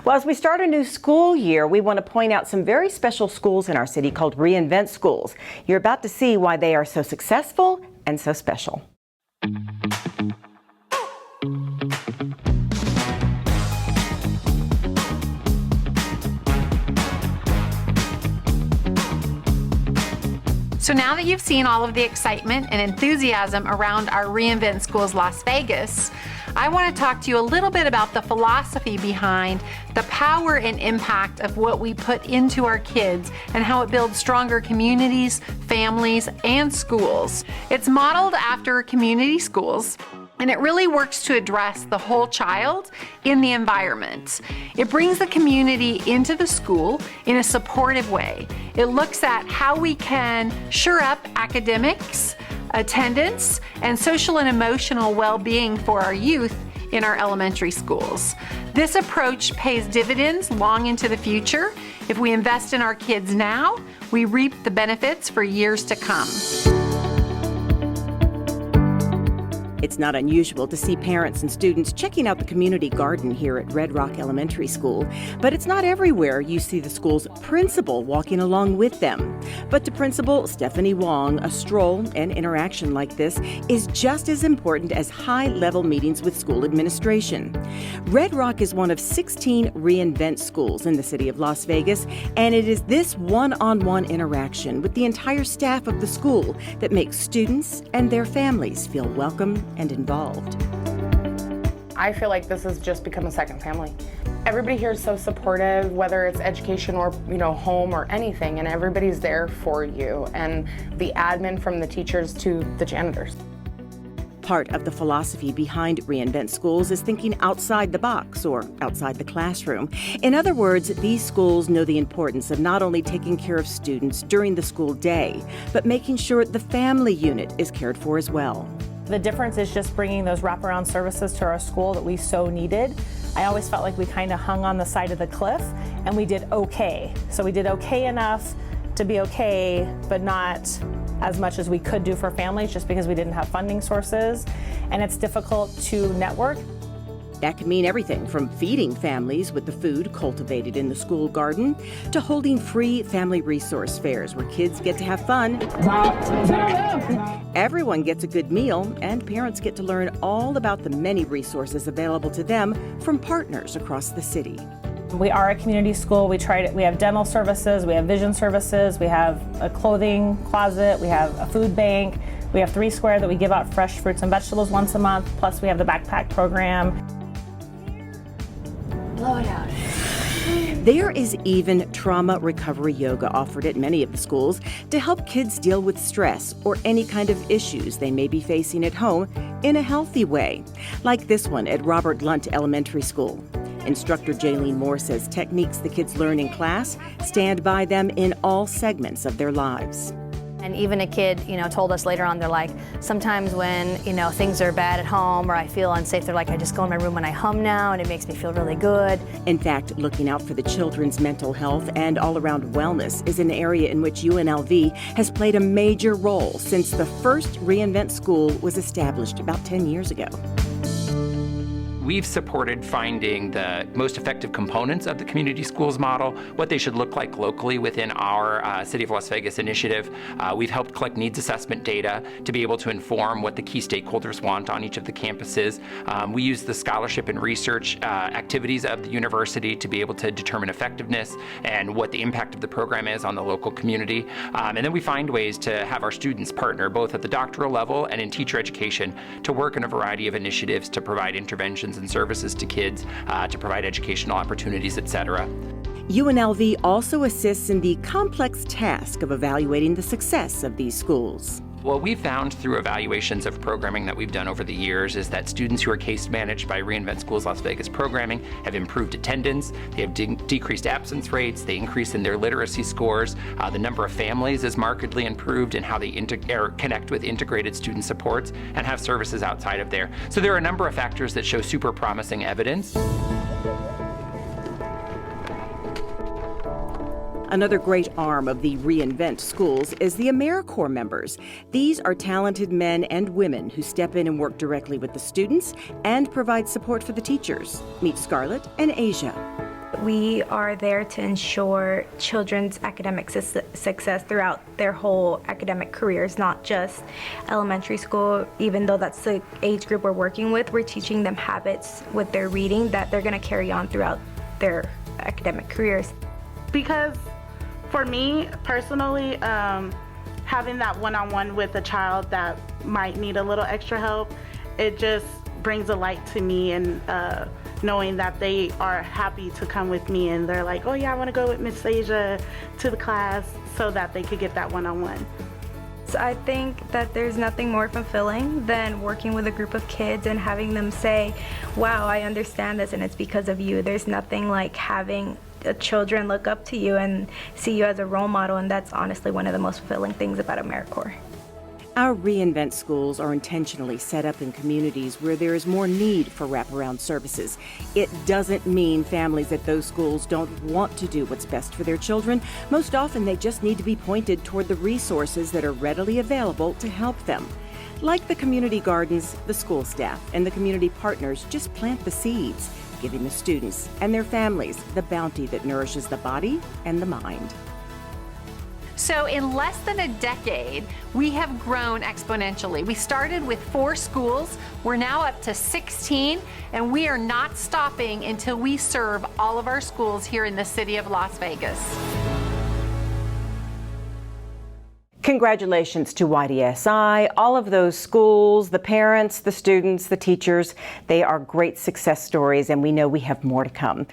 Well, as we start a new school year, we want to point out some very special schools in our city called ReInvent Schools. You're about to see why they are so successful and so special. So now that you've seen all of the excitement and enthusiasm around our ReInvent Schools Las Vegas, I want to talk to you a little bit about the philosophy behind the power and impact of what we put into our kids and how it builds stronger communities, families, and schools. It's modeled after community schools, and it really works to address the whole child in the environment. It brings the community into the school in a supportive way. It looks at how we can shore up academics, attendance, and social and emotional well-being for our youth in our elementary schools. This approach pays dividends long into the future. If we invest in our kids now, we reap the benefits for years to come. It's not unusual to see parents and students checking out the community garden here at Red Rock Elementary School, but it's not everywhere you see the school's principal walking along with them. But to Principal Stephanie Wong, a stroll and interaction like this is just as important as high-level meetings with school administration. Red Rock is one of 16 ReInvent schools in the city of Las Vegas, and it is this one-on-one interaction with the entire staff of the school that makes students and their families feel welcome and involved. I feel like this has just become a second family. Everybody here is so supportive, whether it's education or, home or anything, and everybody's there for you, and the admin from the teachers to the janitors. Part of the philosophy behind ReInvent Schools is thinking outside the box or outside the classroom. In other words, these schools know the importance of not only taking care of students during the school day, but making sure the family unit is cared for as well. The difference is just bringing those wraparound services to our school that we so needed. I always felt like we kind of hung on the side of the cliff and we did okay. So we did okay enough to be okay, but not as much as we could do for families just because we didn't have funding sources. And it's difficult to network. That could mean everything from feeding families with the food cultivated in the school garden to holding free family resource fairs where kids get to have fun. Everyone gets a good meal, and parents get to learn all about the many resources available to them from partners across the city. We are a community school. We have dental services, we have vision services, we have a clothing closet, we have a food bank, we have 3 Square that we give out fresh fruits and vegetables once a month, plus we have the backpack program. Blow it out. There is even trauma recovery yoga offered at many of the schools to help kids deal with stress or any kind of issues they may be facing at home in a healthy way, like this one at Robert Lunt Elementary School. Instructor Jaylene Moore says techniques the kids learn in class stand by them in all segments of their lives. And even a kid, told us later on, they're like, sometimes when, things are bad at home or I feel unsafe, they're like, I just go in my room and I hum now and it makes me feel really good. In fact, looking out for the children's mental health and all-around wellness is an area in which UNLV has played a major role since the first ReInvent School was established about 10 years ago. We've supported finding the most effective components of the community schools model, what they should look like locally within our City of Las Vegas initiative. We've helped collect needs assessment data to be able to inform what the key stakeholders want on each of the campuses. We use the scholarship and research activities of the university to be able to determine effectiveness and what the impact of the program is on the local community. And then we find ways to have our students partner both at the doctoral level and in teacher education to work in a variety of initiatives to provide interventions and services to kids, to provide educational opportunities, etc. UNLV also assists in the complex task of evaluating the success of these schools. What we've found through evaluations of programming that we've done over the years is that students who are case managed by ReInvent Schools Las Vegas programming have improved attendance, they have decreased absence rates, they increase in their literacy scores, the number of families is markedly improved in how they connect with integrated student supports and have services outside of there. So there are a number of factors that show super promising evidence. Another great arm of the ReInvent Schools is the AmeriCorps members. These are talented men and women who step in and work directly with the students and provide support for the teachers. Meet Scarlett and Asia. We are there to ensure children's academic success throughout their whole academic careers, not just elementary school. Even though that's the age group we're working with, we're teaching them habits with their reading that they're going to carry on throughout their academic careers. Because for me personally, having that one-on-one with a child that might need a little extra help, it just brings a light to me, and knowing that they are happy to come with me and they're like, oh yeah, I want to go with Miss Asia to the class, so that they could get that one-on-one. So I think that there's nothing more fulfilling than working with a group of kids and having them say, wow, I understand this and it's because of you. There's nothing like having children look up to you and see you as a role model, and that's honestly one of the most fulfilling things about AmeriCorps. Our ReInvent Schools are intentionally set up in communities where there is more need for wraparound services. It doesn't mean families at those schools don't want to do what's best for their children. Most often, they just need to be pointed toward the resources that are readily available to help them. Like the community gardens, the school staff and the community partners just plant the seeds, giving the students and their families the bounty that nourishes the body and the mind. So in less than a decade, we have grown exponentially. We started with 4 schools, we're now up to 16, and we are not stopping until we serve all of our schools here in the city of Las Vegas. Congratulations to YDSI, all of those schools, the parents, the students, the teachers. They are great success stories, and we know we have more to come.